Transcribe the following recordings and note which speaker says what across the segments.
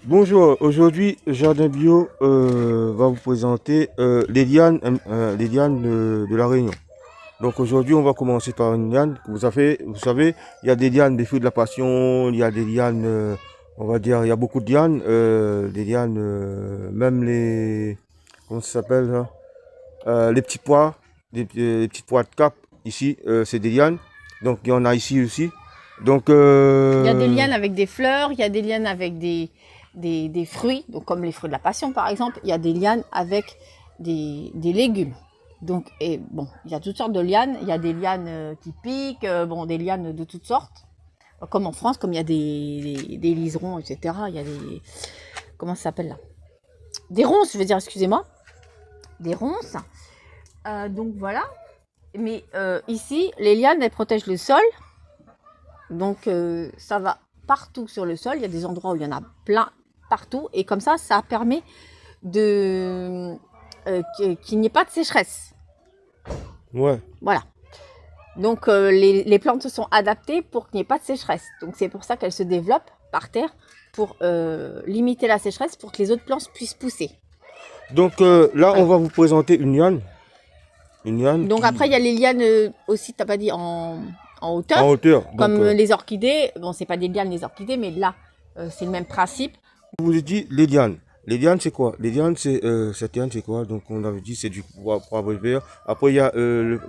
Speaker 1: Bonjour, aujourd'hui Jardin Bio va vous présenter les lianes de la Réunion. Donc aujourd'hui on va commencer par une liane. Vous savez, il y a des lianes des fruits de la passion, il y a des lianes, on va dire, il y a beaucoup de lianes, des lianes, même les, comment ça s'appelle là. Les petits pois, les petits pois de cap ici, c'est des lianes. Donc il y en a ici aussi. Donc
Speaker 2: Il y a des lianes avec des fleurs, il y a des lianes avec des fruits, donc comme les fruits de la passion par exemple. Il y a des lianes avec des légumes. Donc, et bon, il y a toutes sortes de lianes. Il y a des lianes qui piquent, bon, des lianes de toutes sortes. Comme en France, comme il y a des liserons, etc. Il y a des... Comment ça s'appelle là? Des ronces, je veux dire, excusez-moi. Des ronces. Donc voilà. Mais ici, les lianes, elles protègent le sol. Donc ça va partout sur le sol. Il y a des endroits où il y en a plein partout. Et comme ça permet de qu'il n'y ait pas de sécheresse.
Speaker 1: ouais.
Speaker 2: Voilà. Donc les plantes se sont adaptées pour qu'il n'y ait pas de sécheresse. Donc c'est pour ça qu'elles se développent par terre pour limiter la sécheresse, pour que les autres plantes puissent pousser.
Speaker 1: Donc là, on
Speaker 2: Voilà.
Speaker 1: va vous présenter une liane. Une liane
Speaker 2: Donc après, il y a les lianes aussi, t'as pas dit, en hauteur,
Speaker 1: en hauteur. Donc,
Speaker 2: comme les orchidées. Bon, c'est pas des lianes les orchidées, mais là, c'est le même principe.
Speaker 1: je vous ai dit les lianes. Les lianes, c'est quoi? Les lianes, cette liane, c'est quoi? Donc, on avait dit, c'est du poivre vert. Après, il y a,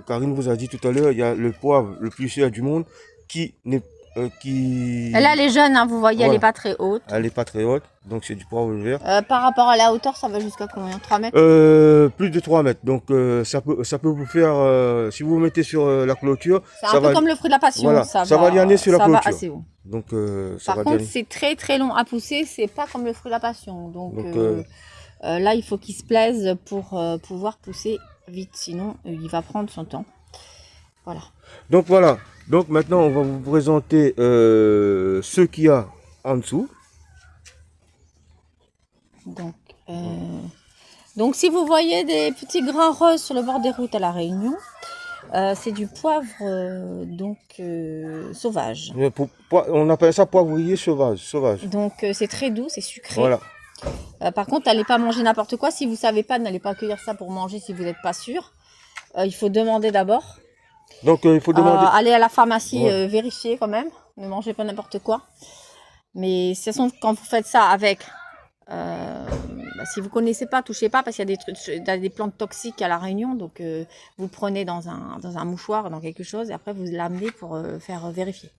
Speaker 1: Karine vous a dit tout à l'heure, il y a le poivre le plus cher du monde qui n'est,
Speaker 2: Là, elle est jeune, hein, vous voyez, elle
Speaker 1: voilà,
Speaker 2: n'est pas très haute.
Speaker 1: elle n'est pas très haute. Donc, c'est du poivre vert.
Speaker 2: Par rapport à la hauteur, ça va jusqu'à combien? 3 mètres?
Speaker 1: Plus de 3 mètres. Donc, ça peut vous faire, si vous vous mettez sur la clôture,
Speaker 2: C'est
Speaker 1: ça
Speaker 2: un peu
Speaker 1: va,
Speaker 2: comme le fruit de la passion,
Speaker 1: voilà, ça va lianer sur la
Speaker 2: ça va
Speaker 1: clôture.
Speaker 2: assez haut.
Speaker 1: Donc, ça
Speaker 2: Par
Speaker 1: va
Speaker 2: contre,
Speaker 1: lianer.
Speaker 2: c'est très très long à pousser, c'est pas comme le fruit de la passion. Donc
Speaker 1: Donc,
Speaker 2: là, il faut qu'il se plaise pour pouvoir pousser vite, sinon il va prendre son temps. Voilà.
Speaker 1: Donc voilà, donc maintenant on va vous présenter ce qu'il y a en dessous.
Speaker 2: Donc, si vous voyez des petits grains roses sur le bord des routes à La Réunion, c'est du poivre sauvage.
Speaker 1: On appelle ça poivrier sauvage.
Speaker 2: Donc c'est très doux, c'est sucré.
Speaker 1: Voilà.
Speaker 2: Par contre, n'allez pas manger n'importe quoi. Si vous ne savez pas, n'allez pas cueillir ça pour manger si vous n'êtes pas sûr. Il faut demander d'abord.
Speaker 1: Donc il faut demander.
Speaker 2: Allez à la pharmacie,
Speaker 1: Ouais.
Speaker 2: vérifier quand même. Ne mangez pas n'importe quoi. Mais de toute façon, quand vous faites ça avec, si vous ne connaissez pas, touchez pas, parce qu'il y a il y a des plantes toxiques à La Réunion. Donc vous prenez dans un mouchoir, dans quelque chose, et après vous l'amenez pour faire vérifier.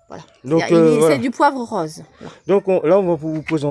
Speaker 2: Voilà.
Speaker 1: Donc
Speaker 2: C'est
Speaker 1: voilà.
Speaker 2: du poivre rose. Voilà.
Speaker 1: Donc là on va vous présenter.